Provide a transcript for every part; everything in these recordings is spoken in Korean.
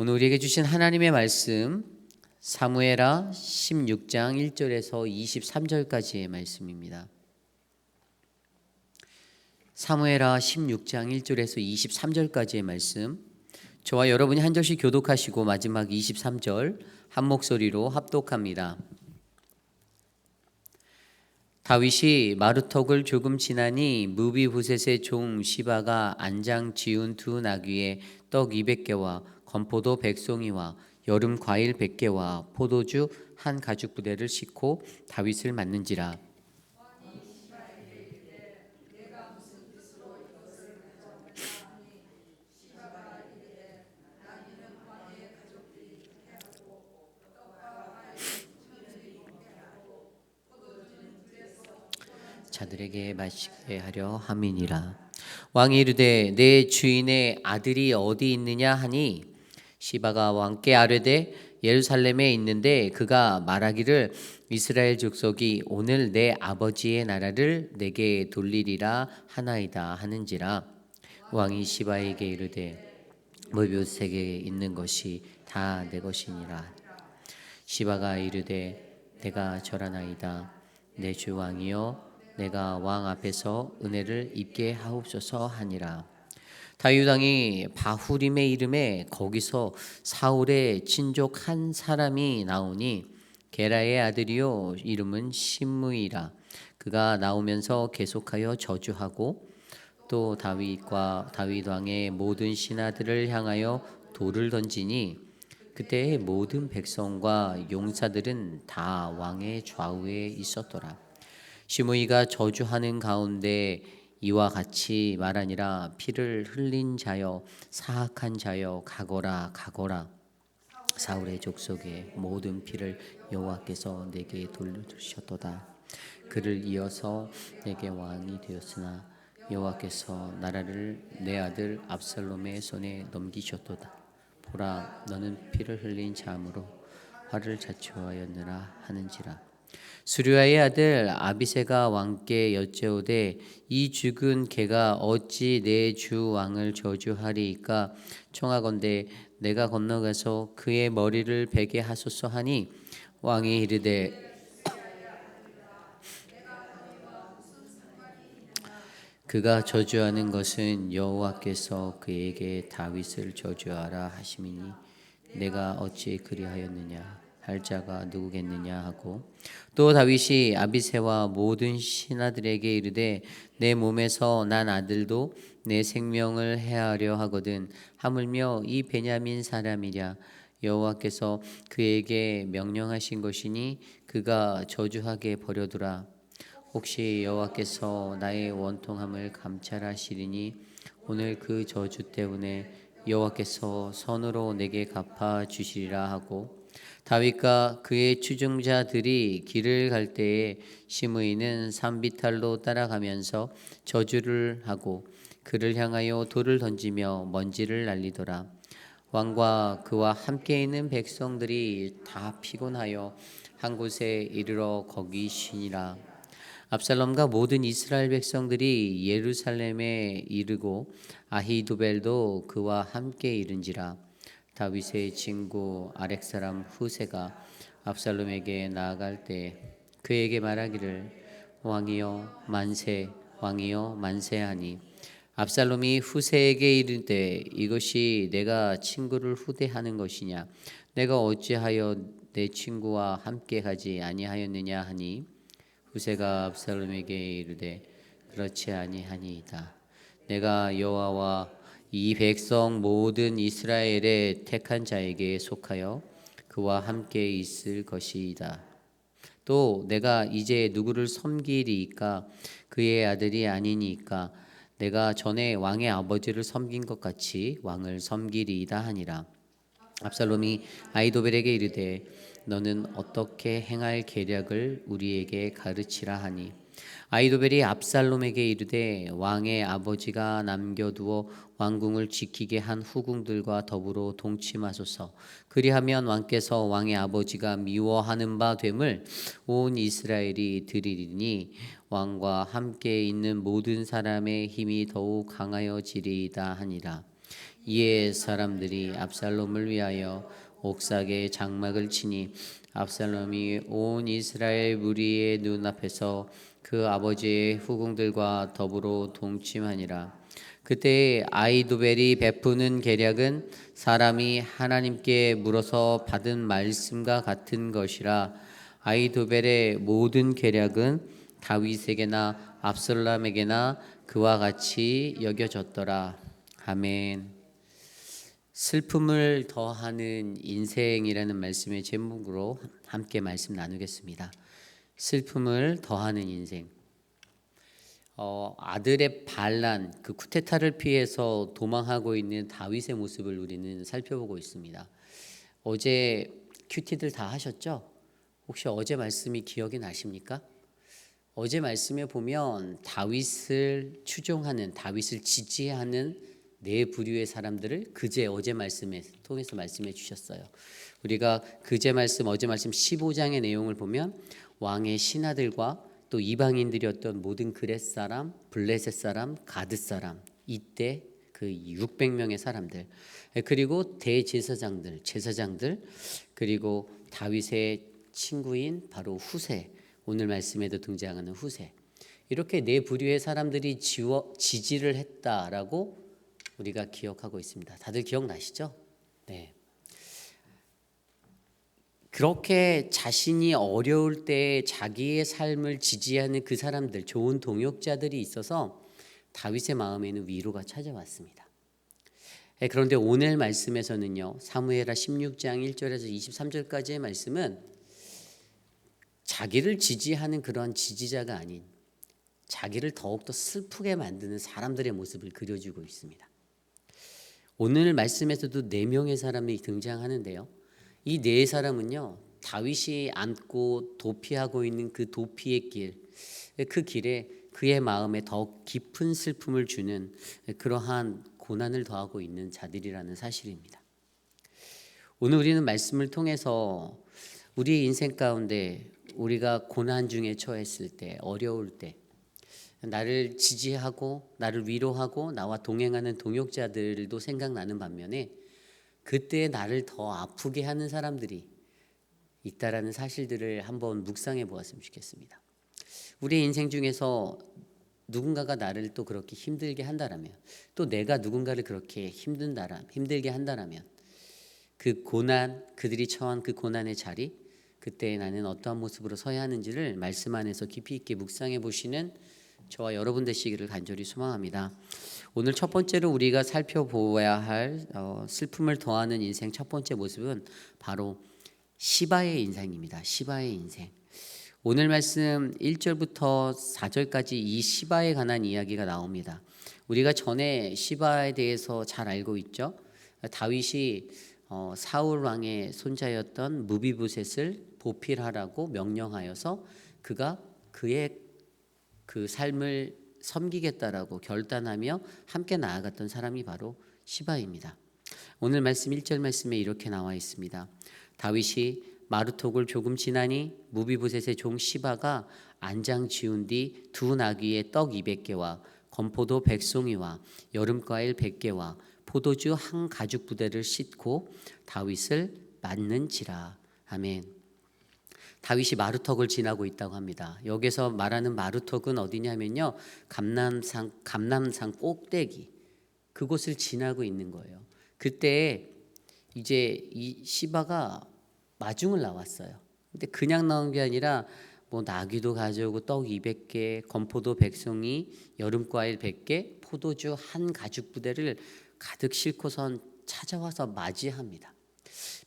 오늘 우리에게 주신 하나님의 말씀 사무엘하 16장 1절에서 23절까지의 말씀입니다. 사무엘하 16장 1절에서 23절까지의 말씀, 저와 여러분이 한 절씩 교독하시고 마지막 23절 한 목소리로 합독합니다. 다윗이 마루턱을 조금 지나니 무비보셋의 종 시바가 안장 지운 두 나귀에 떡 200개와 건포도 100송이와 여름 과일 100개와 포도주 한 가죽 부대를 싣고 다윗을 맞는지라. 자들에게 마시게 하려 함이니라. 왕이 이르되 내 주인의 아들이 어디 있느냐 하니 시바가 왕께 아뢰되 예루살렘에 있는데 그가 말하기를 이스라엘 족속이 오늘 내 아버지의 나라를 내게 돌리리라 하나이다 하는지라. 왕이 시바에게 이르되 무비보셋에게 있는 것이 다 내 것이니라. 시바가 이르되 내가 절하나이다. 내 주 왕이여, 내가 왕 앞에서 은혜를 입게 하옵소서 하니라. 다윗 왕이 바후림의 이름에 거기서 사울의 친족 한 사람이 나오니 게라의 아들이요 이름은 심므이라. 그가 나오면서 계속하여 저주하고 또 다윗 왕의 모든 신하들을 향하여 돌을 던지니 그때의 모든 백성과 용사들은 다 왕의 좌우에 있었더라. 시므이가 저주하는 가운데 이와 같이 말하니라. 피를 흘린 자여, 사악한 자여, 가거라 가거라. 사울의 족속의 모든 피를 여호와께서 내게 돌려주셨도다. 그를 이어서 내게 왕이 되었으나 여호와께서 나라를 내 아들 압살롬의 손에 넘기셨도다. 보라, 너는 피를 흘린 자므로 화를 자초하였느라 하는지라. 수르야의 아들 아비새가 왕께 여짜오되 이 죽은 개가 어찌 내 주 왕을 저주하리이까? 청하건대 내가 건너가서 그의 머리를 베게 하소서 하니 왕이 이르되 그가 저주하는 것은 여호와께서 그에게 다윗을 저주하라 하심이니 내가 어찌 그리하였느냐 할 자가 누구겠느냐 하고, 또 다윗이 아비새와 모든 신하들에게 이르되 내 몸에서 난 아들도 내 생명을 해하려 하거든 하물며 이 베냐민 사람이랴. 여호와께서 그에게 명령하신 것이니 그가 저주하게 버려두라. 혹시 여호와께서 나의 원통함을 감찰하시리니 오늘 그 저주 때문에 여호와께서 선으로 내게 갚아 주시리라 하고, 다윗과 그의 추종자들이 길을 갈 때에 시므이는 산비탈로 따라가면서 저주를 하고 그를 향하여 돌을 던지며 먼지를 날리더라. 왕과 그와 함께 있는 백성들이 다 피곤하여 한 곳에 이르러 거기 쉬니라. 압살롬과 모든 이스라엘 백성들이 예루살렘에 이르고 아히도벨도 그와 함께 이른지라. 다윗의 친구 아렉 사람 후세가 압살롬에게 나아갈 때 그에게 말하기를 왕이여 만세, 왕이여 만세하니 압살롬이 후세에게 이르되 이것이 내가 친구를 후대하는 것이냐? 내가 어찌하여 내 친구와 함께 가지 아니하였느냐 하니 후세가 압살롬에게 이르되 그렇지 아니하니이다. 내가 여호와와 이 백성 모든 이스라엘의 택한 자에게 속하여 그와 함께 있을 것이다. 또 내가 이제 누구를 섬기리이까? 그의 아들이 아니니까 내가 전에 왕의 아버지를 섬긴 것 같이 왕을 섬기리이다 하니라. 압살롬이 아히도벨에게 이르되 너는 어떻게 행할 계략을 우리에게 가르치라 하니 아히도벨이 압살롬에게 이르되 왕의 아버지가 남겨두어 왕궁을 지키게 한 후궁들과 더불어 동침하소서. 그리하면 왕께서 왕의 아버지가 미워하는 바 됨을 온 이스라엘이 들으리니 왕과 함께 있는 모든 사람의 힘이 더욱 강하여지리이다 하니라. 이에 사람들이 압살롬을 위하여 옥삭에 장막을 치니 압살롬이 온 이스라엘 무리의 눈앞에서 그 아버지의 후궁들과 더불어 동침하니라. 그때 아이도벨이 베푸는 계략은 사람이 하나님께 물어서 받은 말씀과 같은 것이라. 아이도벨의 모든 계략은 다윗에게나 압살롬에게나 그와 같이 여겨졌더라. 아멘. 슬픔을 더하는 인생이라는 말씀의 제목으로 함께 말씀 나누겠습니다. 슬픔을 더하는 인생. 아들의 반란, 그 쿠데타를 피해서 도망하고 있는 다윗의 모습을 우리는 살펴보고 있습니다. 어제 큐티들 다 하셨죠? 혹시 어제 말씀이 기억이 나십니까? 어제 말씀에 보면 다윗을 추종하는, 다윗을 지지하는 네 부류의 사람들을 어제 말씀에 통해서 말씀해 주셨어요. 우리가 어제 말씀 15장의 내용을 보면 왕의 신하들과 또 이방인들이었던 모든 그렛 사람, 블레셋 사람, 가드 사람, 이때 그 600명의 사람들, 그리고 대제사장들, 제사장들, 그리고 다윗의 친구인 바로 후세, 오늘 말씀에도 등장하는 후세, 이렇게 네 부류의 사람들이 지지를 했다라고 우리가 기억하고 있습니다. 다들 기억나시죠? 네. 그렇게 자신이 어려울 때 자기의 삶을 지지하는 그 사람들, 좋은 동역자들이 있어서 다윗의 마음에는 위로가 찾아왔습니다. 그런데 오늘 말씀에서는요, 사무엘하 16장 1절에서 23절까지의 말씀은 자기를 지지하는 그런 지지자가 아닌 자기를 더욱더 슬프게 만드는 사람들의 모습을 그려주고 있습니다. 오늘 말씀에서도 4명의 사람이 등장하는데요. 이 네 사람은요, 다윗이 안고 도피하고 있는 그 도피의 길, 그 길에 그의 마음에 더 깊은 슬픔을 주는 그러한 고난을 더하고 있는 자들이라는 사실입니다. 오늘 우리는 말씀을 통해서 우리 인생 가운데 우리가 고난 중에 처했을 때, 어려울 때, 나를 지지하고 나를 위로하고 나와 동행하는 동역자들도 생각나는 반면에 그때 나를 더 아프게 하는 사람들이 있다라는 사실들을 한번 묵상해 보았으면 좋겠습니다. 우리의 인생 중에서 누군가가 나를 또 그렇게 힘들게 한다라면, 또 내가 누군가를 그렇게 힘들게 한다라면, 그 고난, 그들이 처한 그 고난의 자리, 그때 나는 어떠한 모습으로 서야 하는지를 말씀 안에서 깊이 있게 묵상해 보시는 저와 여러분 되시기를 간절히 소망합니다. 오늘 첫 번째로 우리가 살펴보아야 할 슬픔을 더하는 인생 첫 번째 모습은 바로 시바의 인생입니다. 시바의 인생. 오늘 말씀 1절부터 4절까지 이 시바에 관한 이야기가 나옵니다. 우리가 전에 시바에 대해서 잘 알고 있죠. 다윗이 사울 왕의 손자였던 무비보셋을 보필하라고 명령하여서 그가 그의 그 삶을 섬기겠다라고 결단하며 함께 나아갔던 사람이 바로 시바입니다. 오늘 말씀 1절 말씀에 이렇게 나와 있습니다. 다윗이 마루톡을 조금 지나니 무비보셋의 종 시바가 안장 지운 뒤 두 나귀의 떡 200개와 건포도 100송이와 여름과일 100개와 포도주 한 가죽 부대를 싣고 다윗을 맞는지라. 아멘. 다윗이 마루턱을 지나고 있다고 합니다. 여기서 말하는 마루턱은 어디냐면요, 감람산 꼭대기, 그곳을 지나고 있는 거예요. 그때 이제 이 시바가 마중을 나왔어요. 근데 그냥 나온 게 아니라 뭐 나귀도 가져오고 떡 200개, 건포도 100송이, 여름과일 100개, 포도주 한 가죽 부대를 가득 싣고선 찾아와서 맞이합니다.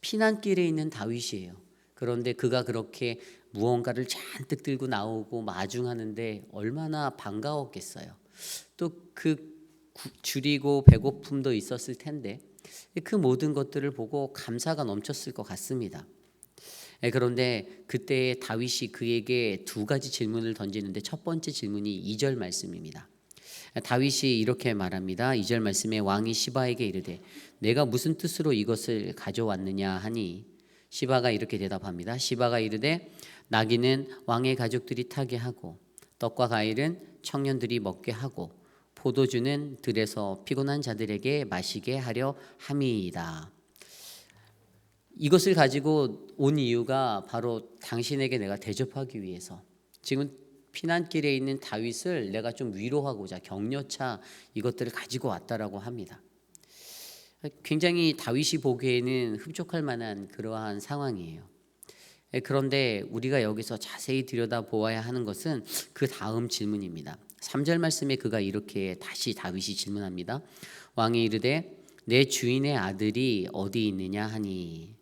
피난길에 있는 다윗이에요. 그런데 그가 그렇게 무언가를 잔뜩 들고 나오고 마중하는데 얼마나 반가웠겠어요. 또 그 줄이고 배고픔도 있었을 텐데 그 모든 것들을 보고 감사가 넘쳤을 것 같습니다. 그런데 그때 다윗이 그에게 두 가지 질문을 던지는데 첫 번째 질문이 2절 말씀입니다. 다윗이 이렇게 말합니다. 2절 말씀에 왕이 시바에게 이르되 내가 무슨 뜻으로 이것을 가져왔느냐 하니 시바가 이렇게 대답합니다. 시바가 이르되 나귀는 왕의 가족들이 타게 하고 떡과 과일은 청년들이 먹게 하고 포도주는 들에서 피곤한 자들에게 마시게 하려 함이이다. 이것을 가지고 온 이유가 바로 당신에게 내가 대접하기 위해서, 지금 피난길에 있는 다윗을 내가 좀 위로하고자 격려차 이것들을 가지고 왔다라고 합니다. 굉장히 다윗이 보기에는 흡족할 만한 그러한 상황이에요. 그런데 우리가 여기서 자세히 들여다보아야 하는 것은 그 다음 질문입니다. 3절 말씀에 그가 이렇게 다시 다윗이 질문합니다. 왕이 이르되 내 주인의 아들이 어디 있느냐 하니,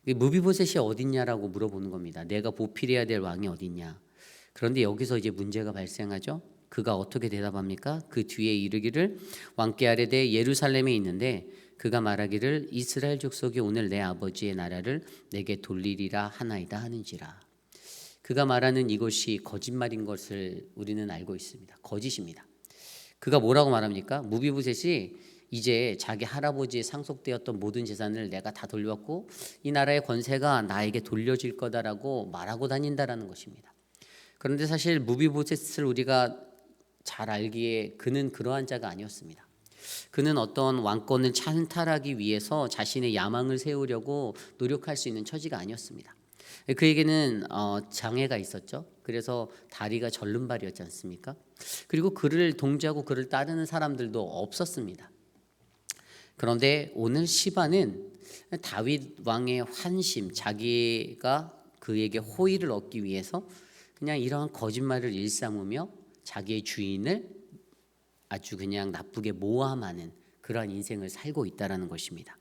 무비보셋이 어딨냐라고 물어보는 겁니다. 내가 보필해야 될 왕이 어딨냐. 그런데 여기서 이제 문제가 발생하죠. 그가 어떻게 대답합니까? 그 뒤에 이르기를 왕께 아뢰되 예루살렘에 있는데 그가 말하기를 이스라엘 족속이 오늘 내 아버지의 나라를 내게 돌리리라 하나이다 하는지라. 그가 말하는 이것이 거짓말인 것을 우리는 알고 있습니다. 거짓입니다. 그가 뭐라고 말합니까? 무비보셋이 이제 자기 할아버지의 상속되었던 모든 재산을 내가 다 돌려왔고 이 나라의 권세가 나에게 돌려질 거다라고 말하고 다닌다라는 것입니다. 그런데 사실 무비보셋을 우리가 잘 알기에 그는 그러한 자가 아니었습니다. 그는 어떤 왕권을 찬탈하기 위해서 자신의 야망을 세우려고 노력할 수 있는 처지가 아니었습니다. 그에게는 장애가 있었죠. 그래서 다리가 절름발이었지 않습니까? 그리고 그를 동조하고 그를 따르는 사람들도 없었습니다. 그런데 오늘 시바는 다윗 왕의 환심, 자기가 그에게 호의를 얻기 위해서 그냥 이러한 거짓말을 일삼으며 자기의 주인을 아주 그냥 나쁘게 모함하는 그러한 인생을 살고 있다라는 것입니다.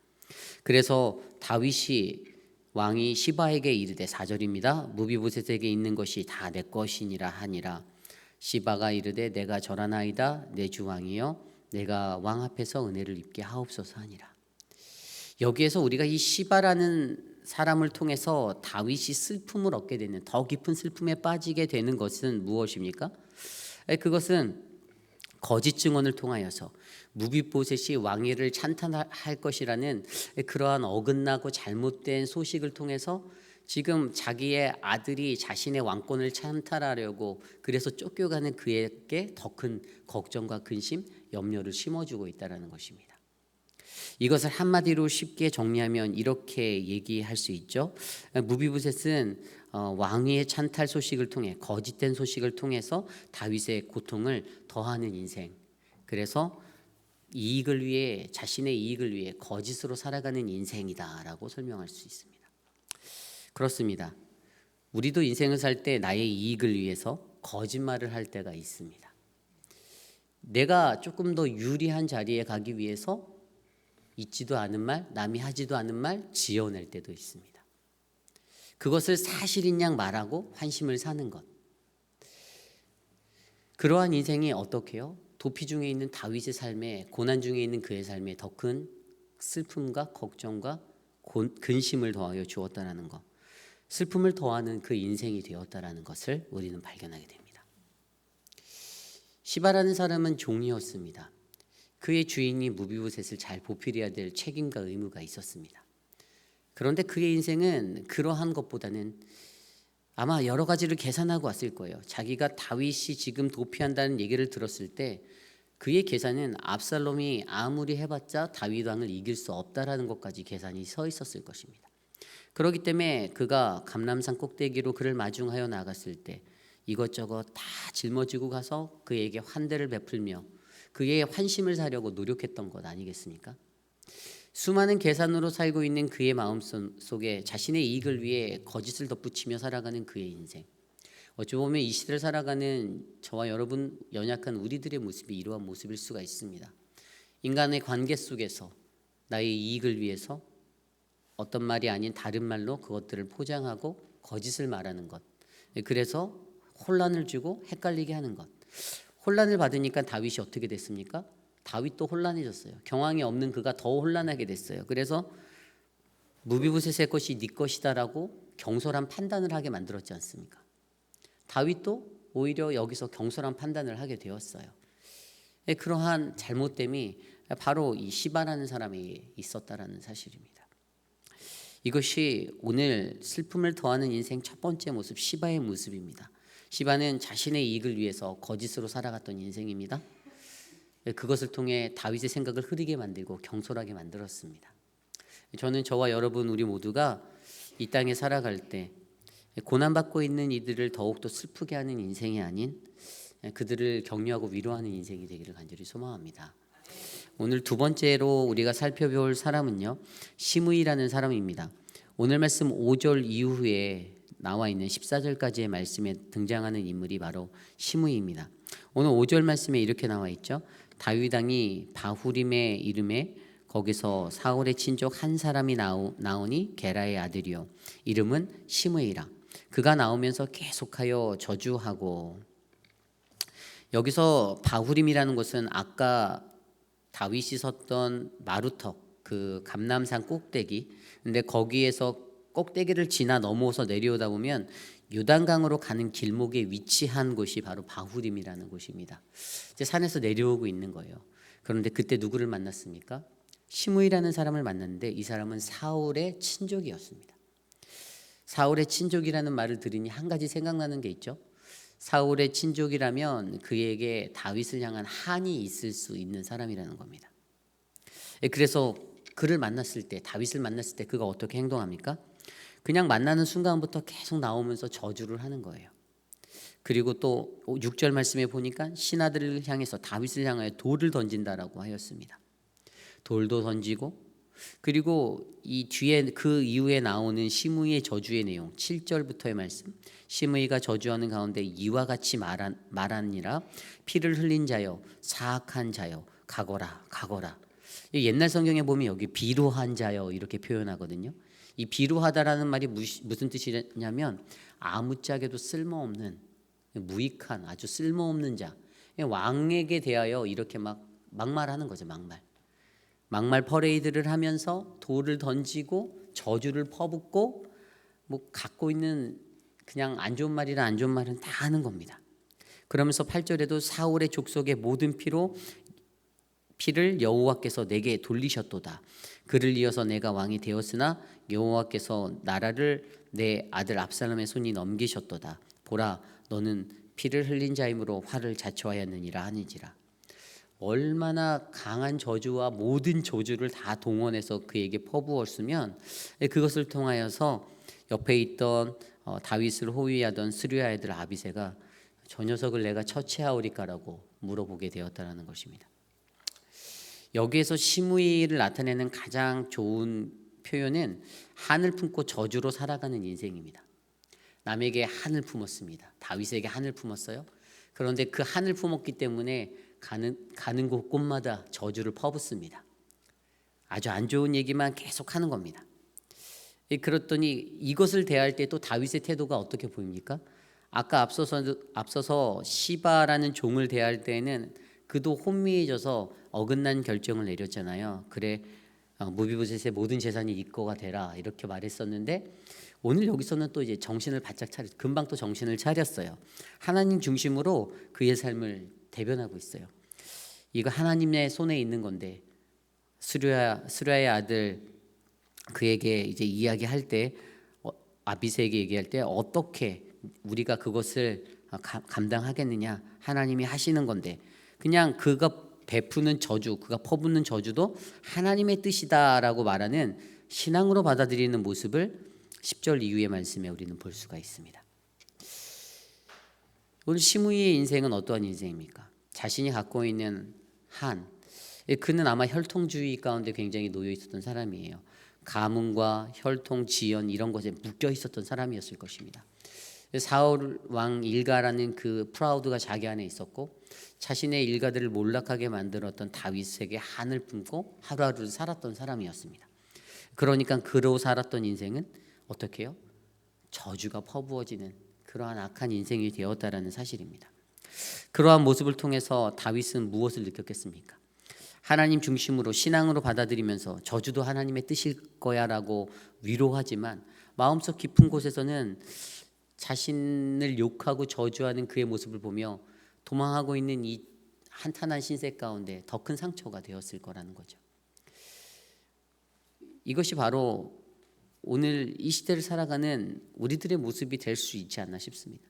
그래서 다윗이 왕이 시바에게 이르되 4절입니다. 무비보셋에게 있는 것이 다 내 것이니라 하니라. 시바가 이르되 내가 절하나이다 내 주 왕이여 내가 왕 앞에서 은혜를 입게 하옵소서 하니라. 여기에서 우리가 이 시바라는 사람을 통해서 다윗이 슬픔을 얻게 되는, 더 깊은 슬픔에 빠지게 되는 것은 무엇입니까? 그것은 거짓 증언을 통하여서 무비보셋이 왕위를 찬탈할 것이라는 그러한 어긋나고 잘못된 소식을 통해서 지금 자기의 아들이 자신의 왕권을 찬탈하려고 그래서 쫓겨가는 그에게 더 큰 걱정과 근심, 염려를 심어주고 있다는 것입니다. 이것을 한마디로 쉽게 정리하면 이렇게 얘기할 수 있죠. 무비보셋은 왕위의 찬탈 소식을 통해, 거짓된 소식을 통해서 다윗의 고통을 더하는 인생, 그래서 이익을 위해, 자신의 이익을 위해 거짓으로 살아가는 인생이다라고 설명할 수 있습니다. 그렇습니다. 우리도 인생을 살 때 나의 이익을 위해서 거짓말을 할 때가 있습니다. 내가 조금 더 유리한 자리에 가기 위해서 있지도 않은 말, 남이 하지도 않은 말 지어낼 때도 있습니다. 그것을 사실인 양 말하고 환심을 사는 것. 그러한 인생이 어떻게요? 도피 중에 있는 다윗의 삶에, 고난 중에 있는 그의 삶에 더 큰 슬픔과 걱정과 근심을 더하여 주었다라는 것, 슬픔을 더하는 그 인생이 되었다라는 것을 우리는 발견하게 됩니다. 시바라는 사람은 종이었습니다. 그의 주인이 무비보셋을 잘 보필해야 될 책임과 의무가 있었습니다. 그런데 그의 인생은 그러한 것보다는 아마 여러 가지를 계산하고 왔을 거예요. 자기가 다윗이 지금 도피한다는 얘기를 들었을 때 그의 계산은 압살롬이 아무리 해봤자 다윗 왕을 이길 수 없다라는 것까지 계산이 서 있었을 것입니다. 그렇기 때문에 그가 감람산 꼭대기로 그를 마중하여 나갔을 때 이것저것 다 짊어지고 가서 그에게 환대를 베풀며 그의 환심을 사려고 노력했던 것 아니겠습니까? 수많은 계산으로 살고 있는 그의 마음 속에 자신의 이익을 위해 거짓을 덧붙이며 살아가는 그의 인생. 어찌 보면 이 시대를 살아가는 저와 여러분, 연약한 우리들의 모습이 이러한 모습일 수가 있습니다. 인간의 관계 속에서 나의 이익을 위해서 어떤 말이 아닌 다른 말로 그것들을 포장하고 거짓을 말하는 것. 그래서 혼란을 주고 헷갈리게 하는 것. 혼란을 받으니까 다윗이 어떻게 됐습니까? 다윗도 혼란해졌어요. 경황이 없는 그가 더 혼란하게 됐어요. 그래서 무비보셋의 것이 네 것이다라고 경솔한 판단을 하게 만들었지 않습니까? 다윗도 오히려 여기서 경솔한 판단을 하게 되었어요. 그러한 잘못됨이 바로 이 시바라는 사람이 있었다라는 사실입니다. 이것이 오늘 슬픔을 더하는 인생 첫 번째 모습, 시바의 모습입니다. 시바는 자신의 이익을 위해서 거짓으로 살아갔던 인생입니다. 그것을 통해 다윗의 생각을 흐리게 만들고 경솔하게 만들었습니다. 저는 저와 여러분 우리 모두가 이 땅에 살아갈 때 고난받고 있는 이들을 더욱더 슬프게 하는 인생이 아닌 그들을 격려하고 위로하는 인생이 되기를 간절히 소망합니다. 오늘 두 번째로 우리가 살펴볼 사람은요, 시므이라는 사람입니다. 오늘 말씀 5절 이후에 나와 있는 14절까지의 말씀에 등장하는 인물이 바로 시므이입니다. 오늘 5절 말씀에 이렇게 나와 있죠. 다윗 왕이 바후림의 이름에 거기서 사울의 친족 한 사람이 나오니 게라의 아들이요 이름은 시므이라. 그가 나오면서 계속하여 저주하고. 여기서 바후림이라는 곳은 아까 다윗이 섰던 마루턱, 그 감람산 꼭대기, 근데 거기에서 꼭대기를 지나 넘어서 내려오다 보면 요단강으로 가는 길목에 위치한 곳이 바로 바후림이라는 곳입니다. 이제 산에서 내려오고 있는 거예요. 그런데 그때 누구를 만났습니까? 시므이라는 사람을 만났는데 이 사람은 사울의 친족이었습니다. 사울의 친족이라는 말을 들으니 한 가지 생각나는 게 있죠. 사울의 친족이라면 그에게 다윗을 향한 한이 있을 수 있는 사람이라는 겁니다. 그래서 그를 만났을 때, 다윗을 만났을 때 그가 어떻게 행동합니까? 그냥 만나는 순간부터 계속 나오면서 저주를 하는 거예요. 그리고 또 6절 말씀에 보니까 신하들을 향해서 다윗을 향하여 돌을 던진다라고 하였습니다. 돌도 던지고, 그리고 이 뒤에 그 이후에 나오는 시므이의 저주의 내용 7절부터의 말씀, 시므이가 저주하는 가운데 이와 같이 말하니라 피를 흘린 자여 사악한 자여 가거라 가거라. 옛날 성경에 보면 여기 비루한 자여 이렇게 표현하거든요. 이 비루하다라는 말이 무슨 뜻이냐면 아무짝에도 쓸모없는, 무익한, 아주 쓸모없는 자, 왕에게 대하여 이렇게 막말하는 거죠. 막말 퍼레이드를 하면서 돌을 던지고 저주를 퍼붓고 갖고 있는 그냥 안 좋은 말이나 안 좋은 말은 다 하는 겁니다. 그러면서 8절에도 사울의 족속의 모든 피를 여호와께서 내게 돌리셨도다. 그를 이어서 내가 왕이 되었으나 여호와께서 나라를 내 아들 압살롬의 손이 넘기셨도다. 보라, 너는 피를 흘린 자이므로 화를 자초하였느니라 하니지라. 얼마나 강한 저주와 모든 저주를 다 동원해서 그에게 퍼부었으면 그것을 통하여서 옆에 있던 다윗을 호위하던 스루야 아들 아비새가 저 녀석을 내가 처치하오리까라고 물어보게 되었다는 것입니다. 여기에서 시므이를 나타내는 가장 좋은 표현은 한을 품고 저주로 살아가는 인생입니다. 남에게 한을 품었습니다. 다윗에게 한을 품었어요. 그런데 그 한을 품었기 때문에 가는 곳곳마다 저주를 퍼붓습니다. 아주 안 좋은 얘기만 계속 하는 겁니다. 그랬더니 이것을 대할 때 또 다윗의 태도가 어떻게 보입니까? 아까 앞서서 시바라는 종을 대할 때는 그도 혼미해져서 어긋난 결정을 내렸잖아요. 그래, 무비보셋의 모든 재산이 네 거가 되라 이렇게 말했었는데 오늘 여기서는 또 이제 정신을 바짝 금방 또 정신을 차렸어요. 하나님 중심으로 그의 삶을 대변하고 있어요. 이거 하나님의 손에 있는 건데 스루야의 아들 그에게 이제 이야기할 때 아비새에게 얘기할 때 어떻게 우리가 그것을 감당하겠느냐, 하나님이 하시는 건데 그냥 그가 베푸는 저주, 그가 퍼붓는 저주도 하나님의 뜻이다라고 말하는 신앙으로 받아들이는 모습을 10절 이후의 말씀에 우리는 볼 수가 있습니다. 오늘 시므이의 인생은 어떠한 인생입니까? 자신이 갖고 있는 한, 그는 아마 혈통주의 가운데 굉장히 놓여 있었던 사람이에요. 가문과 혈통, 지연 이런 것에 묶여 있었던 사람이었을 것입니다. 사울 왕 일가라는 그 프라우드가 자기 안에 있었고 자신의 일가들을 몰락하게 만들었던 다윗에게 한을 품고 하루하루를 살았던 사람이었습니다. 그러니까 그로 살았던 인생은 어떻게 해요? 저주가 퍼부어지는 그러한 악한 인생이 되었다라는 사실입니다. 그러한 모습을 통해서 다윗은 무엇을 느꼈겠습니까? 하나님 중심으로 신앙으로 받아들이면서 저주도 하나님의 뜻일 거야라고 위로하지만 마음속 깊은 곳에서는 자신을 욕하고 저주하는 그의 모습을 보며 도망하고 있는 이 한탄한 신세 가운데 더 큰 상처가 되었을 거라는 거죠. 이것이 바로 오늘 이 시대를 살아가는 우리들의 모습이 될 수 있지 않나 싶습니다.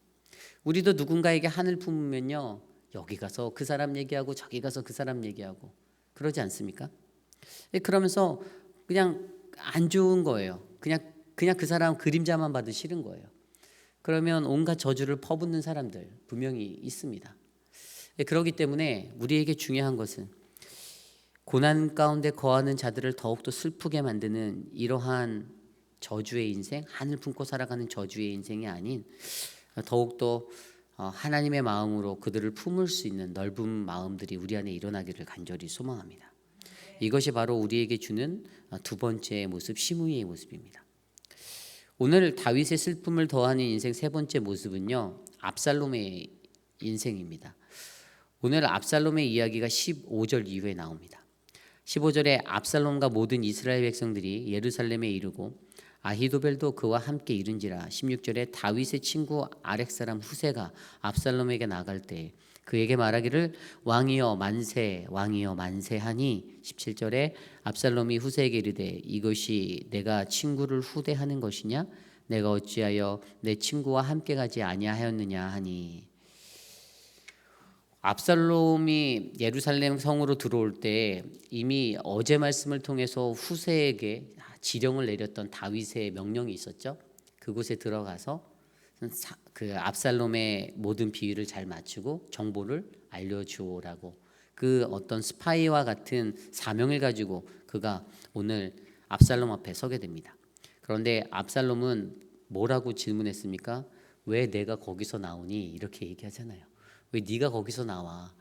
우리도 누군가에게 한을 품으면요 여기 가서 그 사람 얘기하고 저기 가서 그 사람 얘기하고 그러지 않습니까? 그러면서 그냥 안 좋은 거예요. 그냥 그 사람 그림자만 봐도 싫은 거예요. 그러면 온갖 저주를 퍼붓는 사람들 분명히 있습니다. 그렇기 때문에 우리에게 중요한 것은 고난 가운데 거하는 자들을 더욱더 슬프게 만드는 이러한 저주의 인생, 하늘 품고 살아가는 저주의 인생이 아닌 더욱더 하나님의 마음으로 그들을 품을 수 있는 넓은 마음들이 우리 안에 일어나기를 간절히 소망합니다. 이것이 바로 우리에게 주는 두 번째 모습, 시므이의 모습입니다. 오늘 다윗의 슬픔을 더하는 인생 세 번째 모습은요, 압살롬의 인생입니다. 오늘 압살롬의 이야기가 15절 이후에 나옵니다. 15절에 압살롬과 모든 이스라엘 백성들이 예루살렘에 이르고 아히도벨도 그와 함께 이른지라. 16절에 다윗의 친구 아렉 사람 후세가 압살롬에게 나갈 때 그에게 말하기를 왕이여 만세, 왕이여 만세하니. 17절에 압살롬이 후세에게 이르되 이것이 내가 친구를 후대하는 것이냐? 내가 어찌하여 내 친구와 함께 가지 아니하였느냐 하니. 압살롬이 예루살렘 성으로 들어올 때 이미 어제 말씀을 통해서 후세에게 지령을 내렸던 다윗의 명령이 있었죠. 그곳에 들어가서 그 압살롬의 모든 비위를 잘 맞추고 정보를 알려주오라고, 그 어떤 스파이와 같은 사명을 가지고 그가 오늘 압살롬 앞에 서게 됩니다. 그런데 압살롬은 뭐라고 질문했습니까? 왜 내가 거기서 나오니? 이렇게 얘기하잖아요. 왜 네가 거기서 나와?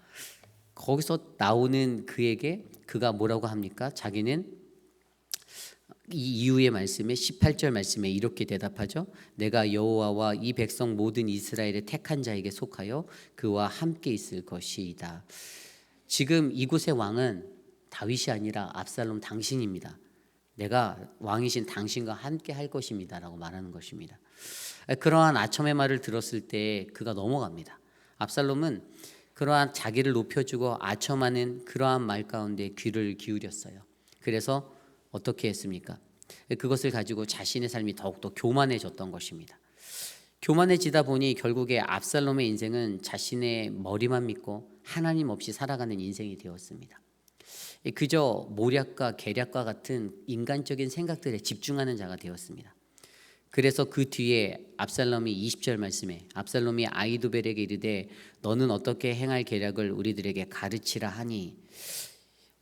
거기서 나오는 그에게 그가 뭐라고 합니까? 자기는 이 이후의 말씀에 18절 말씀에 이렇게 대답하죠. 내가 여호와와 이 백성 모든 이스라엘의 택한 자에게 속하여 그와 함께 있을 것이다. 지금 이곳의 왕은 다윗이 아니라 압살롬 당신입니다. 내가 왕이신 당신과 함께 할 것입니다 라고 말하는 것입니다. 그러한 아첨의 말을 들었을 때 그가 넘어갑니다. 압살롬은 그러한 자기를 높여주고 아첨하는 그러한 말 가운데 귀를 기울였어요. 그래서 어떻게 했습니까? 그것을 가지고 자신의 삶이 더욱더 교만해졌던 것입니다. 교만해지다 보니 결국에 압살롬의 인생은 자신의 머리만 믿고 하나님 없이 살아가는 인생이 되었습니다. 그저 모략과 계략과 같은 인간적인 생각들에 집중하는 자가 되었습니다. 그래서 그 뒤에 압살롬이 20절 말씀에 압살롬이 아히도벨에게 이르되 너는 어떻게 행할 계략을 우리들에게 가르치라 하니.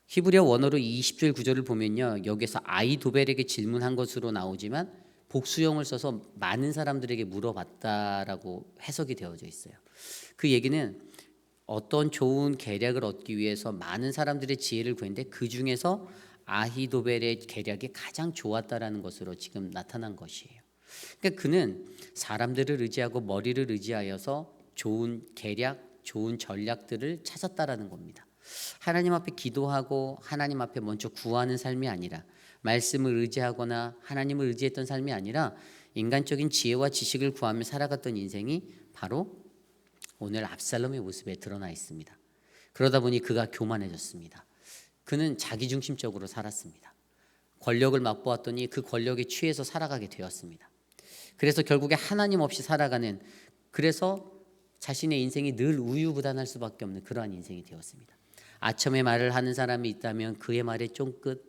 히브리어 원어로 20절 9절을 보면요, 여기서 아히도벨에게 질문한 것으로 나오지만 복수형을 써서 많은 사람들에게 물어봤다라고 해석이 되어져 있어요. 그 얘기는 어떤 좋은 계략을 얻기 위해서 많은 사람들의 지혜를 구했는데 그 중에서 아히도벨의 계략이 가장 좋았다라는 것으로 지금 나타난 것이에요. 그러니까 그는 사람들을 의지하고 머리를 의지하여서 좋은 계략, 좋은 전략들을 찾았다라는 겁니다. 하나님 앞에 기도하고 하나님 앞에 먼저 구하는 삶이 아니라, 말씀을 의지하거나 하나님을 의지했던 삶이 아니라 인간적인 지혜와 지식을 구하며 살아갔던 인생이 바로 오늘 압살롬의 모습에 드러나 있습니다. 그러다 보니 그가 교만해졌습니다. 그는 자기중심적으로 살았습니다. 권력을 맛보았더니 그 권력에 취해서 살아가게 되었습니다. 그래서 결국에 하나님 없이 살아가는, 그래서 자신의 인생이 늘 우유부단할 수밖에 없는 그러한 인생이 되었습니다. 아첨의 말을 하는 사람이 있다면 그의 말에 쫑긋,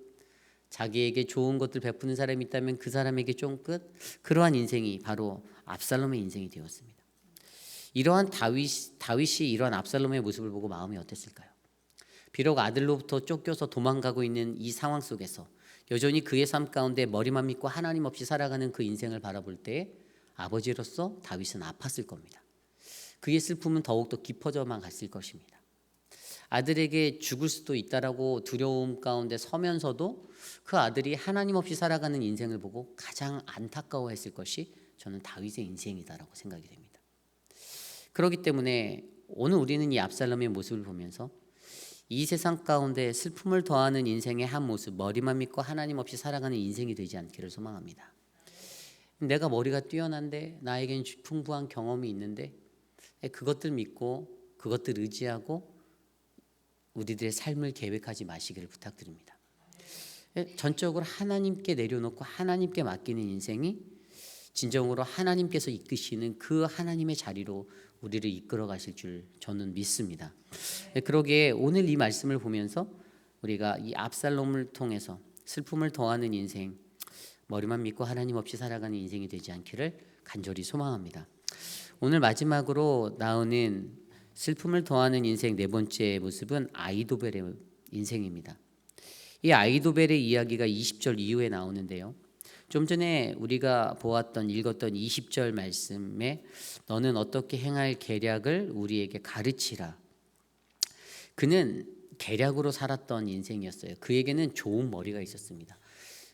자기에게 좋은 것들 베푸는 사람이 있다면 그 사람에게 쫑긋, 그러한 인생이 바로 압살롬의 인생이 되었습니다. 이러한 다윗이 이러한 압살롬의 모습을 보고 마음이 어땠을까요? 비록 아들로부터 쫓겨서 도망가고 있는 이 상황 속에서 여전히 그의 삶 가운데 머리만 믿고 하나님 없이 살아가는 그 인생을 바라볼 때 아버지로서 다윗은 아팠을 겁니다. 그의 슬픔은 더욱더 깊어져만 갔을 것입니다. 아들에게 죽을 수도 있다라고 두려움 가운데 서면서도 그 아들이 하나님 없이 살아가는 인생을 보고 가장 안타까워했을 것이 저는 다윗의 인생이다라고 생각이 됩니다. 그렇기 때문에 오늘 우리는 이 압살롬의 모습을 보면서 이 세상 가운데 슬픔을 더하는 인생의 한 모습, 머리만 믿고 하나님 없이 살아가는 인생이 되지 않기를 소망합니다. 내가 머리가 뛰어난데, 나에겐 풍부한 경험이 있는데, 그것들 믿고 그것들 의지하고 우리들의 삶을 계획하지 마시기를 부탁드립니다. 전적으로 하나님께 내려놓고 하나님께 맡기는 인생이 진정으로 하나님께서 이끄시는 그 하나님의 자리로 우리를 이끌어 가실 줄 저는 믿습니다. 그러기에 오늘 이 말씀을 보면서 우리가 이 압살롬을 통해서 슬픔을 더하는 인생, 머리만 믿고 하나님 없이 살아가는 인생이 되지 않기를 간절히 소망합니다. 오늘 마지막으로 나오는 슬픔을 더하는 인생 네 번째 모습은 아이도벨의 인생입니다. 이 아이도벨의 이야기가 20절 이후에 나오는데요. 좀 전에 우리가 읽었던 20절 말씀에 너는 어떻게 행할 계략을 우리에게 가르치라. 그는 계략으로 살았던 인생이었어요. 그에게는 좋은 머리가 있었습니다.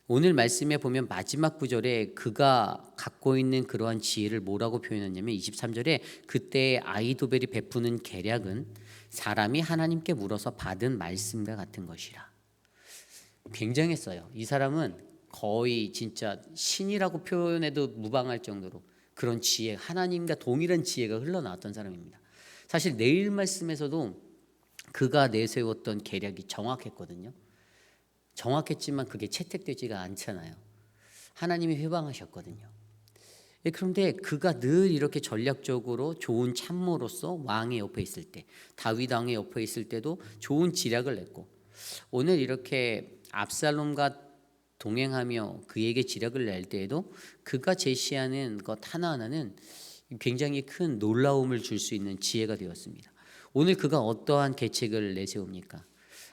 오늘 말씀에 보면 마지막 구절에 그가 갖고 있는 그러한 지혜를 뭐라고 표현했냐면 23절에 그때 아이도벨이 베푸는 계략은 사람이 하나님께 물어서 받은 말씀과 같은 것이라. 굉장했어요. 이 사람은 거의 진짜 신이라고 표현해도 무방할 정도로 그런 지혜, 하나님과 동일한 지혜가 흘러나왔던 사람입니다. 사실 내일 말씀에서도 그가 내세웠던 계략이 정확했거든요. 정확했지만 그게 채택되지가 않잖아요. 하나님이 회방하셨거든요. 그런데 그가 늘 이렇게 전략적으로 좋은 참모로서 왕의 옆에 있을 때, 다윗 왕의 옆에 있을 때도 좋은 지략을 냈고, 오늘 이렇게 압살롬과 동행하며 그에게 지략을 낼 때에도 그가 제시하는 것 하나하나는 굉장히 큰 놀라움을 줄 수 있는 지혜가 되었습니다. 오늘 그가 어떠한 계책을 내세웁니까?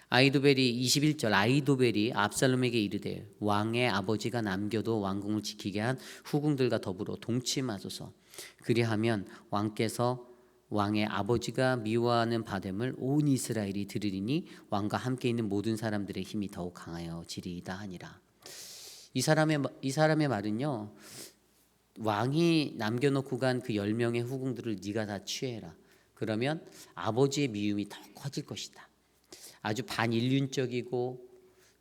아이도벨이 21절 아이도벨이 압살롬에게 이르되 왕의 아버지가 남겨도 왕궁을 지키게 한 후궁들과 더불어 동침하소서. 그리하면 왕께서 왕의 아버지가 미워하는 바됨을 온 이스라엘이 들으리니 왕과 함께 있는 모든 사람들의 힘이 더욱 강하여지리이다 하니라. 이 사람의 말은요, 왕이 남겨놓고 간 그 10명의 후궁들을 네가 다 취해라. 그러면 아버지의 미움이 더 커질 것이다. 아주 반인륜적이고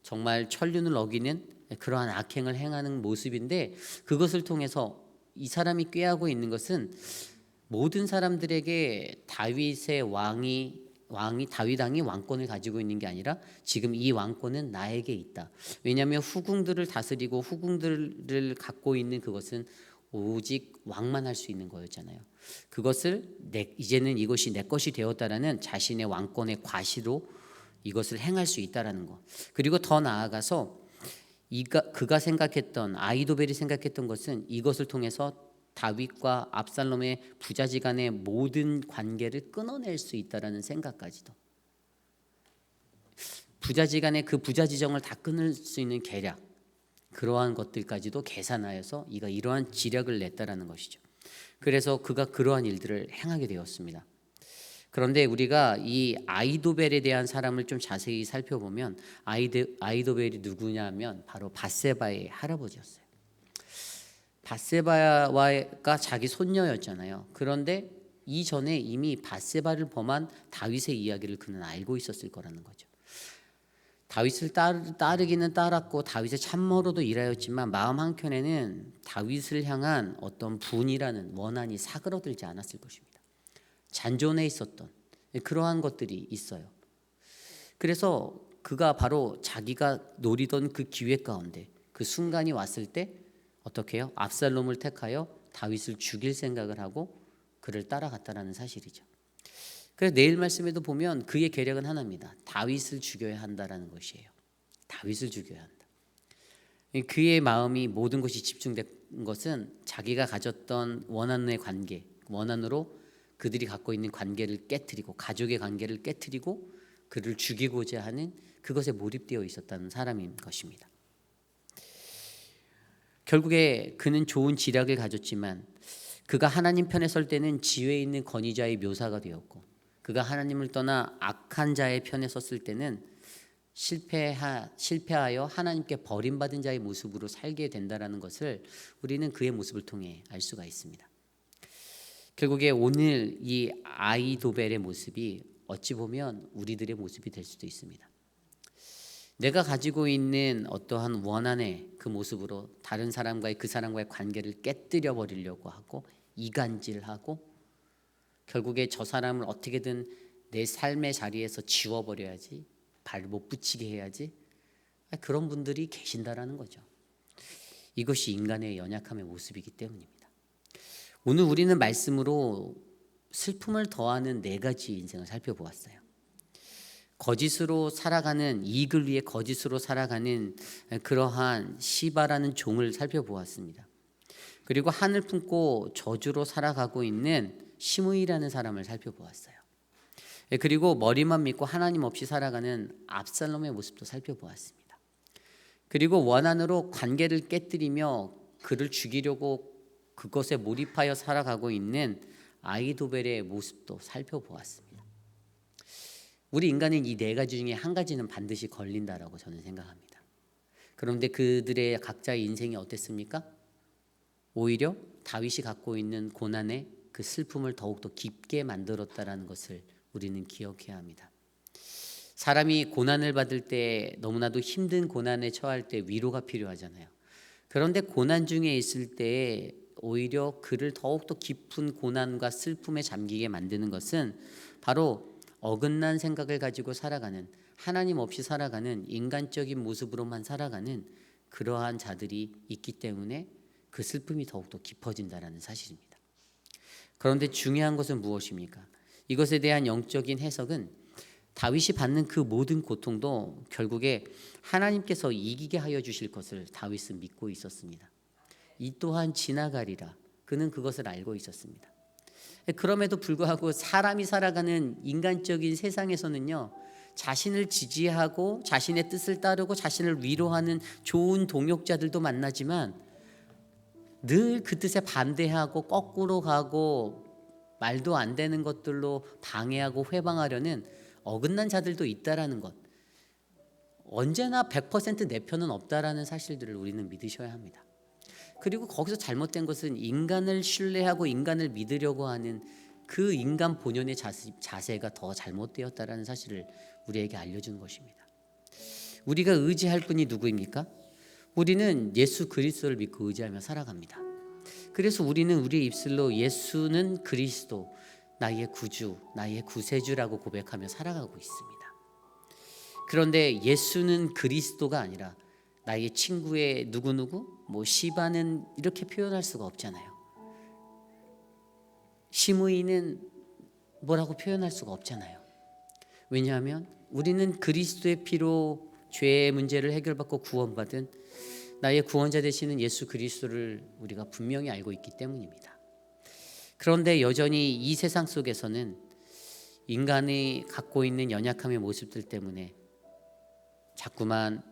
정말 천륜을 어기는 그러한 악행을 행하는 모습인데, 그것을 통해서 이 사람이 꾀하고 있는 것은 모든 사람들에게 다윗 왕이 왕권을 가지고 있는 게 아니라 지금 이 왕권은 나에게 있다. 왜냐하면 후궁들을 다스리고 후궁들을 갖고 있는 그것은 오직 왕만 할 수 있는 거였잖아요. 그것을 이제는 이것이 내 것이 되었다라는 자신의 왕권의 과시로 이것을 행할 수 있다라는 것. 그리고 더 나아가서 그가 생각했던, 아이도벨이 생각했던 것은 이것을 통해서 다윗과 압살롬의 부자지간의 모든 관계를 끊어낼 수 있다라는 생각까지도, 부자지간의 그 부자지정을 다 끊을 수 있는 계략, 그러한 것들까지도 계산하여서 이가 이러한 지략을 냈다라는 것이죠. 그래서 그가 그러한 일들을 행하게 되었습니다. 그런데 우리가 이 아이도벨에 대한 사람을 좀 자세히 살펴보면 아이도벨이 누구냐면 바로 밧세바의 할아버지였어요. 밧세바가 자기 손녀였잖아요. 그런데 이전에 이미 밧세바를 범한 다윗의 이야기를 그는 알고 있었을 거라는 거죠. 다윗을 따르기는 따랐고 다윗의 참모로도 일하였지만 마음 한켠에는 다윗을 향한 어떤 분이라는 원한이 사그러들지 않았을 것입니다. 잔존해 있었던 그러한 것들이 있어요. 그래서 그가 바로 자기가 노리던 그 기회 가운데 그 순간이 왔을 때 어떻게 해요? 압살롬을 택하여 다윗을 죽일 생각을 하고 그를 따라갔다라는 사실이죠. 그래서 내일 말씀에도 보면 그의 계략은 하나입니다. 다윗을 죽여야 한다라는 것이에요. 다윗을 죽여야 한다. 그의 마음이 모든 것이 집중된 것은 자기가 가졌던 원한의 관계, 원한으로 그들이 갖고 있는 관계를 깨트리고 가족의 관계를 깨트리고 그를 죽이고자 하는 그것에 몰입되어 있었다는 사람인 것입니다. 결국에 그는 좋은 지략을 가졌지만 그가 하나님 편에 설 때는 지혜에 있는 건의자의 묘사가 되었고, 그가 하나님을 떠나 악한 자의 편에 섰을 때는 실패하여 하나님께 버림받은 자의 모습으로 살게 된다는 것을 우리는 그의 모습을 통해 알 수가 있습니다. 결국에 오늘 이 아이도벨의 모습이 어찌 보면 우리들의 모습이 될 수도 있습니다. 내가 가지고 있는 어떠한 원한의 그 모습으로 다른 사람과의 그 사람과의 관계를 깨뜨려 버리려고 하고 이간질하고 결국에 저 사람을 어떻게든 내 삶의 자리에서 지워버려야지, 발 못 붙이게 해야지, 그런 분들이 계신다라는 거죠. 이것이 인간의 연약함의 모습이기 때문입니다. 오늘 우리는 말씀으로 슬픔을 더하는 4가지 인생을 살펴보았어요. 거짓으로 살아가는, 이익을 위해 거짓으로 살아가는 그러한 시바라는 종을 살펴보았습니다. 그리고 하늘 품고 저주로 살아가고 있는 시므이라는 사람을 살펴보았어요. 그리고 머리만 믿고 하나님 없이 살아가는 압살롬의 모습도 살펴보았습니다. 그리고 원한으로 관계를 깨뜨리며 그를 죽이려고 그것에 몰입하여 살아가고 있는 아히도벨의 모습도 살펴보았습니다. 우리 인간은 이 4가지 중에 한 가지는 반드시 걸린다라고 저는 생각합니다. 그런데 그들의 각자의 인생이 어땠습니까? 오히려 다윗이 갖고 있는 고난의 그 슬픔을 더욱더 깊게 만들었다라는 것을 우리는 기억해야 합니다. 사람이 고난을 받을 때, 너무나도 힘든 고난에 처할 때 위로가 필요하잖아요. 그런데 고난 중에 있을 때 오히려 그를 더욱더 깊은 고난과 슬픔에 잠기게 만드는 것은 바로 어긋난 생각을 가지고 살아가는, 하나님 없이 살아가는, 인간적인 모습으로만 살아가는 그러한 자들이 있기 때문에 그 슬픔이 더욱더 깊어진다는 사실입니다. 그런데 중요한 것은 무엇입니까? 이것에 대한 영적인 해석은 다윗이 받는 그 모든 고통도 결국에 하나님께서 이기게 하여 주실 것을 다윗은 믿고 있었습니다. 이 또한 지나가리라. 그는 그것을 알고 있었습니다. 그럼에도 불구하고 사람이 살아가는 인간적인 세상에서는요, 자신을 지지하고 자신의 뜻을 따르고 자신을 위로하는 좋은 동역자들도 만나지만 늘 그 뜻에 반대하고 거꾸로 가고 말도 안 되는 것들로 방해하고 회방하려는 어긋난 자들도 있다라는 것, 언제나 100%내 편은 없다라는 사실들을 우리는 믿으셔야 합니다. 그리고 거기서 잘못된 것은 인간을 신뢰하고 인간을 믿으려고 하는 그 인간 본연의 자세가 더 잘못되었다라는 사실을 우리에게 알려주는 것입니다. 우리가 의지할 분이 누구입니까? 우리는 예수 그리스도를 믿고 의지하며 살아갑니다. 그래서 우리는 우리의 입술로 예수는 그리스도, 나의 구주, 나의 구세주라고 고백하며 살아가고 있습니다. 그런데 예수는 그리스도가 아니라 나의 친구의 누구누구, 시바는 이렇게 표현할 수가 없잖아요. 시므이는 뭐라고 표현할 수가 없잖아요. 왜냐하면 우리는 그리스도의 피로 죄의 문제를 해결받고 구원받은 나의 구원자 되시는 예수 그리스도를 우리가 분명히 알고 있기 때문입니다. 그런데 여전히 이 세상 속에서는 인간이 갖고 있는 연약함의 모습들 때문에 자꾸만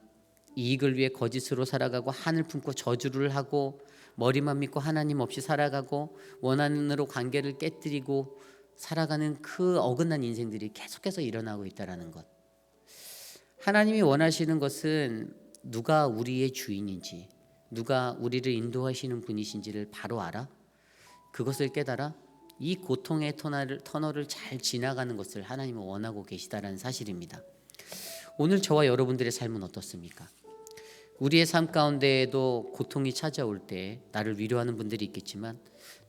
이익을 위해 거짓으로 살아가고 하늘 품고 저주를 하고 머리만 믿고 하나님 없이 살아가고 원한으로 관계를 깨뜨리고 살아가는 그 어긋난 인생들이 계속해서 일어나고 있다는 것. 하나님이 원하시는 것은 누가 우리의 주인인지, 누가 우리를 인도하시는 분이신지를 바로 알아 그것을 깨달아 이 고통의 터널을 잘 지나가는 것을 하나님은 원하고 계시다라는 사실입니다. 오늘 저와 여러분들의 삶은 어떻습니까? 우리의 삶 가운데에도 고통이 찾아올 때 나를 위로하는 분들이 있겠지만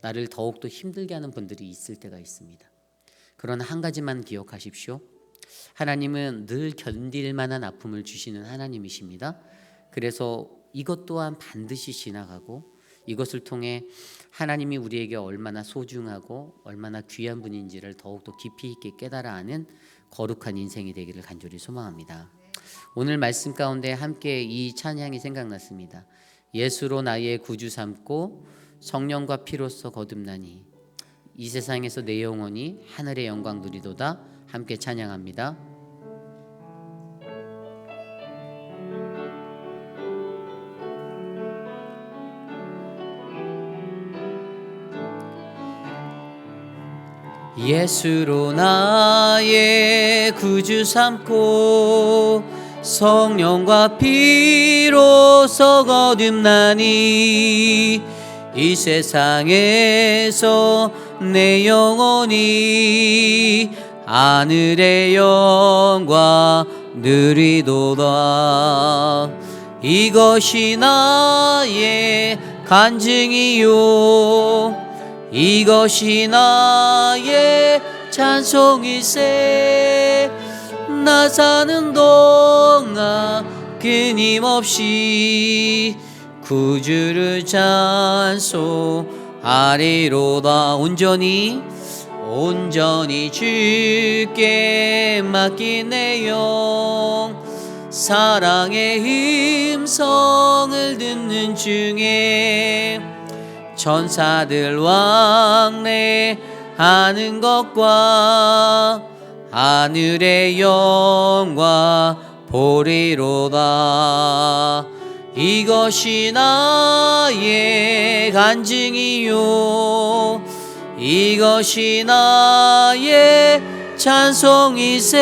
나를 더욱더 힘들게 하는 분들이 있을 때가 있습니다. 그러나 한 가지만 기억하십시오. 하나님은 늘 견딜 만한 아픔을 주시는 하나님이십니다. 그래서 이것 또한 반드시 지나가고 이것을 통해 하나님이 우리에게 얼마나 소중하고 얼마나 귀한 분인지를 더욱더 깊이 있게 깨달아 아는 거룩한 인생이 되기를 간절히 소망합니다. 오늘 말씀 가운데 함께 이 찬양이 생각났습니다. 예수로 나의 구주 삼고 성령과 피로써 거듭나니 이 세상에서 내 영혼이 하늘의 영광 누리도다. 함께 찬양합니다. 예수로 나의 구주 삼고 성령과 피로써 거듭나니 이 세상에서 내 영혼이 하늘의 영광 누리도다. 이것이 나의 간증이요 이것이 나의 찬송일세. 나 사는 동안 끊임없이 구주를 찬송하리로다. 온전히 온전히 주께 맡기네요. 사랑의 음성을 듣는 중에 천사들 왕래하는 것과 하늘의 영광 보리로다. 이것이 나의 간증이요 이것이 나의 찬송이세.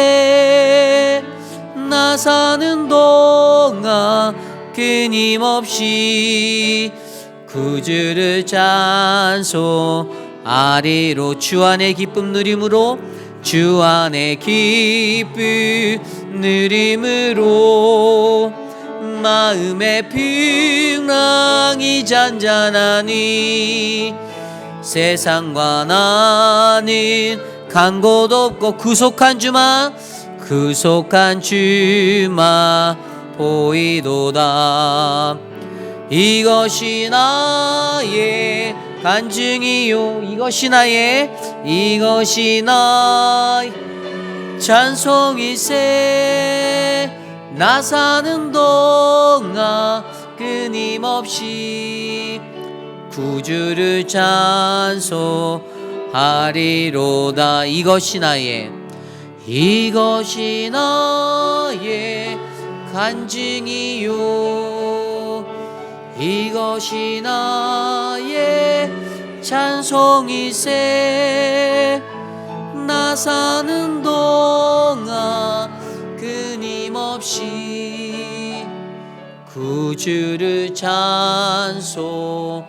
나 사는 동안 끊임없이 구주를 찬송하리로. 주 안의 기쁨 누림으로 주 안의 기쁨 누림으로 마음의 평강이 잔잔하니 세상과 나는 간 곳 없고 구속한 주만 보이도다. 이것이 나의 간증이요 이것이 나의 찬송이세. 나 사는 동안 끊임없이 구주를 찬송하리로다. 이것이 나의 간증이요 이것이 나의 찬송이세. 나 사는 동안 끊임없이 구주를 찬송하리로다.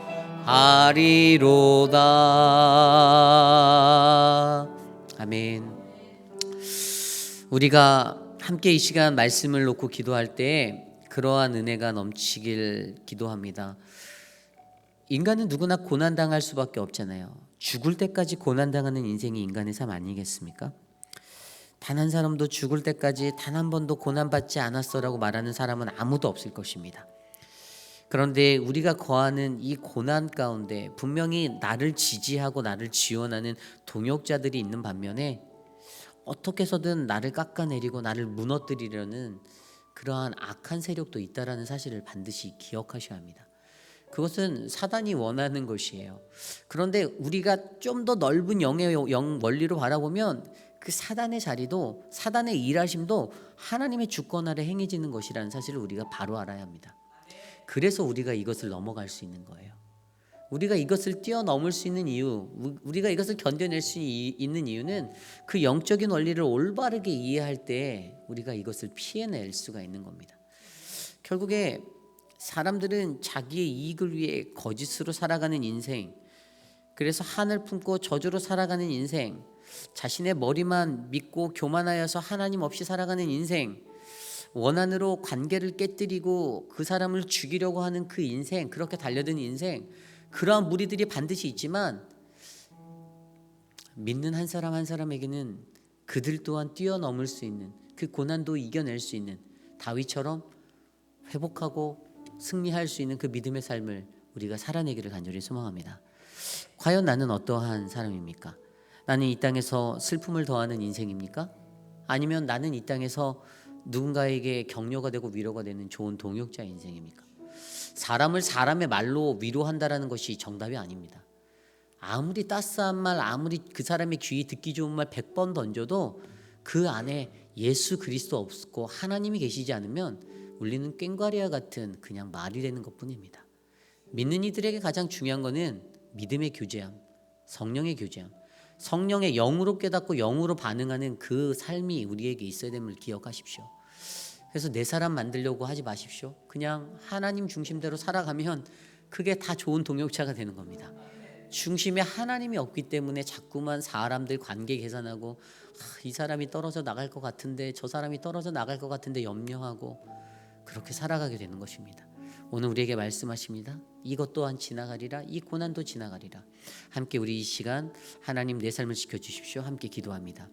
아멘. 우리가 함께 이 시간 말씀을 놓고 기도할 때 그러한 은혜가 넘치길 기도합니다. 인간은 누구나 고난당할 수밖에 없잖아요. 죽을 때까지 고난당하는 인생이 인간의 삶 아니겠습니까? 단 한 사람도 죽을 때까지 단 한 번도 고난받지 않았어라고 말하는 사람은 아무도 없을 것입니다. 그런데 우리가 거하는 이 고난 가운데 분명히 나를 지지하고 나를 지원하는 동역자들이 있는 반면에 어떻게 해서든 나를 깎아내리고 나를 무너뜨리려는 그러한 악한 세력도 있다라는 사실을 반드시 기억하셔야 합니다. 그것은 사단이 원하는 것이에요. 그런데 우리가 좀 더 넓은 영의 원리로 바라보면 그 사단의 자리도 사단의 일하심도 하나님의 주권 아래 행해지는 것이라는 사실을 우리가 바로 알아야 합니다. 그래서 우리가 이것을 넘어갈 수 있는 거예요. 우리가 이것을 뛰어넘을 수 있는 이유, 우리가 이것을 견뎌낼 수 있는 이유는 그 영적인 원리를 올바르게 이해할 때 우리가 이것을 피해낼 수가 있는 겁니다. 결국에 사람들은 자기의 이익을 위해 거짓으로 살아가는 인생, 그래서 한을 품고 저주로 살아가는 인생, 자신의 머리만 믿고 교만하여서 하나님 없이 살아가는 인생, 원한으로 관계를 깨뜨리고 그 사람을 죽이려고 하는 그 인생, 그렇게 달려든 인생, 그러한 무리들이 반드시 있지만 믿는 한 사람 한 사람에게는 그들 또한 뛰어넘을 수 있는, 그 고난도 이겨낼 수 있는 다윗처럼 회복하고 승리할 수 있는 그 믿음의 삶을 우리가 살아내기를 간절히 소망합니다. 과연 나는 어떠한 사람입니까? 나는 이 땅에서 슬픔을 더하는 인생입니까? 아니면 나는 이 땅에서 누군가에게 격려가 되고 위로가 되는 좋은 동역자의 인생입니까? 사람을 사람의 말로 위로한다라는 것이 정답이 아닙니다. 아무리 따스한 말, 아무리 그 사람의 귀에 듣기 좋은 말 100번 던져도 그 안에 예수 그리스도 없고 하나님이 계시지 않으면 우리는 꽹과리와 같은 그냥 말이 되는 것뿐입니다. 믿는 이들에게 가장 중요한 것은 믿음의 교제함, 성령의 교제함, 성령의 영으로 깨닫고 영으로 반응하는 그 삶이 우리에게 있어야 됨을 기억하십시오. 그래서 내 사람 만들려고 하지 마십시오. 그냥 하나님 중심대로 살아가면 그게 다 좋은 동역자가 되는 겁니다. 중심에 하나님이 없기 때문에 자꾸만 사람들 관계 계산하고 이 사람이 떨어져 나갈 것 같은데 저 사람이 떨어져 나갈 것 같은데 염려하고 그렇게 살아가게 되는 것입니다. 오늘 우리에게 말씀하십니다. 이것 또한 지나가리라, 이 고난도 지나가리라. 함께 우리 이 시간 하나님 내 삶을 지켜주십시오. 함께 기도합니다.